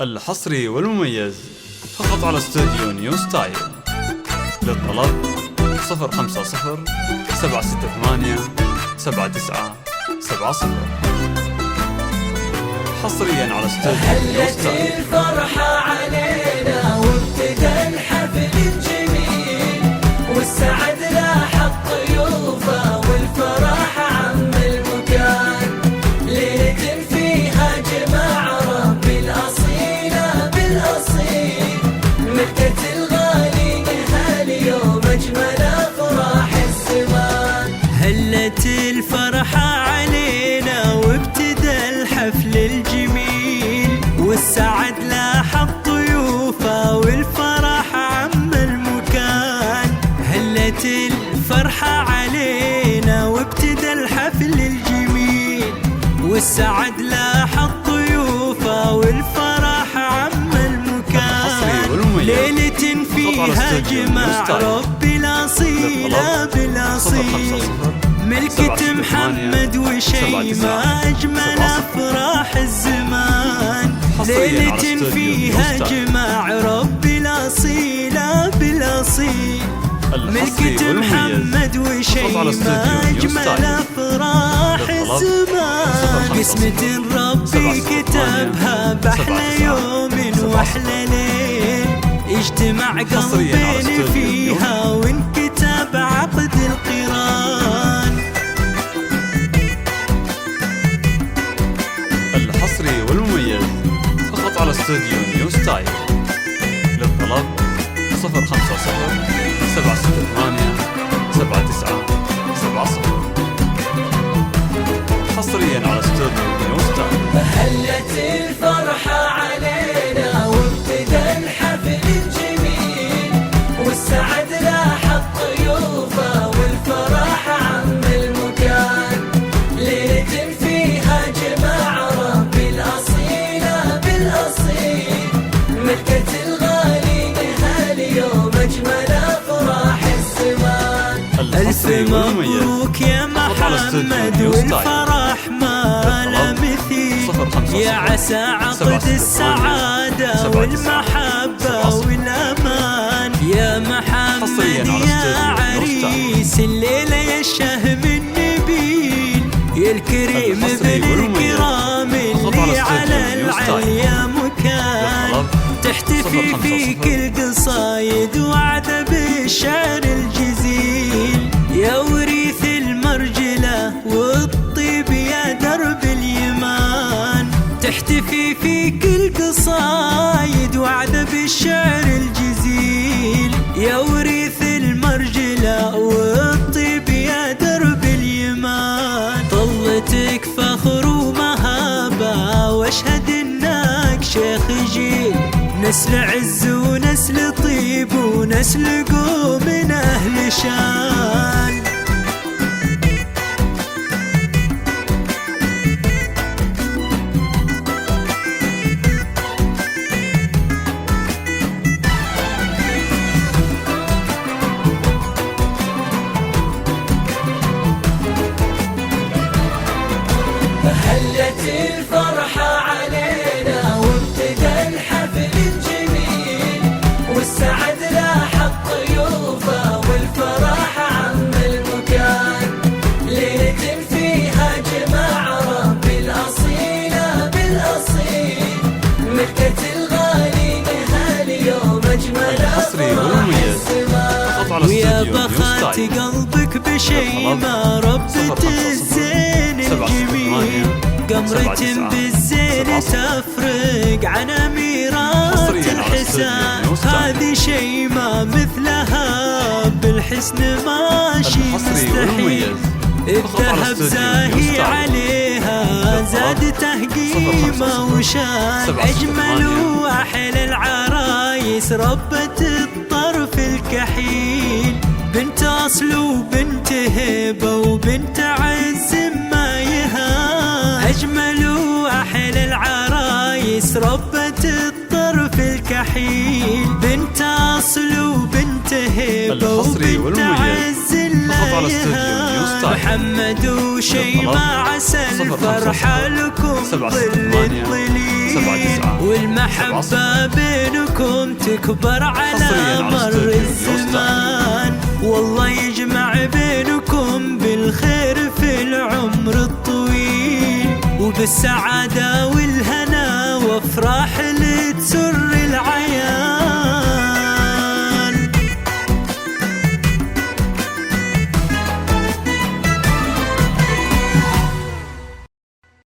الحصري والمميز فقط على استوديو نيو ستايل. للطلب 050 768 7970. حصريا على استوديو نيو ستايل. هلت الفرحة علينا وابتدى الحفل الجميل، والسعد لاح الضيوفه والفرح عم المكان. ليلة فيها جمع ربي الأصيلة بالأصيل، ملكة الغالي هاليوم أجمل أفراح الزمان. هلت الفرحة علينا وابتدى الحفل الجميل، والسعد لاح الضيوفه والفرح عم المكان. هلت الفرحة علينا وابتدى الحفل الجميل، والسعد لاح الضيوفه والفرح عم المكان. ليلة فيها جمع ربي الأصيلة بالأصيل، ملكة محمد وشيمة أجمل أفراح الزمان. ليلة فيها جمع ربي الأصيلة بالأصيل، ملكة محمد وشيمة أجمل أفراح الزمان. قسمة ربي كتبها بأحلى يوم وأحلى ليل، اجتمع قلبين فيها وانكتب عقد القران. الحصري والمميز فقط على استوديو نيو ستايل. للطلب 050 768 7970. حصريا على استوديو نيو ستايل. هلت الفرحة علينا وابتدى الحفل الجميل، والسعد لاح الضيوفه والفرح عم المكان. ليلة فيها جمع ربي الأصيلة بالأصيل، ملكة الغالي هاليوم أجمل أفراح الزمان. ألف مبروك يا محمد والفرح ما له مثيل، يا عسى عقد السعادة والمحبة والأمان. يا محمد يا عريس الليلة يا الشهم النبيل، يا الكريم بالكرام اللي على العليا مكان. تحتفي فيك القصايد وعد بالشعر الجزيل، يا وريث المرجلة والطيب يا درب اليمان. تحتفي فيك القصايد وعد بالشعر الجزيل، يا وريث المرجلة والطيب يا درب اليمان. طلتك فخر ومهابة واشهد انك شيخ جيل، نسل عز ونسل طيب ونسل قوم من أهل شان. هلت الفرحة علينا وابتدى الحفل الجميل، والسعد لاح الضيوفه والفرح عم المكان. ليلة فيها جمع ربي الأصيلة بالأصيل، ملكة الغالي هاليوم أجمل أفراح الزمان. ويا بخات قلبك بشيمة ربة الزين الجميل، قمرة بالزين تفرق عن أميرات الحسان. هذه شيمة مثلها بالحسن ماشي مستحيل، الذهب زاهي عليها زادته قيمة وشان. أجمل وأحلى العرايس ربة الطرف الكحيل، بنت أصل وبنت هبة وبنت عز ما يهان. أجمل وأحلى العرايس ربة الطرف الكحيل، بنت أصل وبنت هبة وبنت عز ما يهان. محمد وشيمة عسى الفرحة لكم ظل الظليل. والمحبة بينكم تكبر على مر الزمان، والله يجمع بينكم بالخير في العمر الطويل، وبالسعادة والهنا وافراح اللي تسر العيان.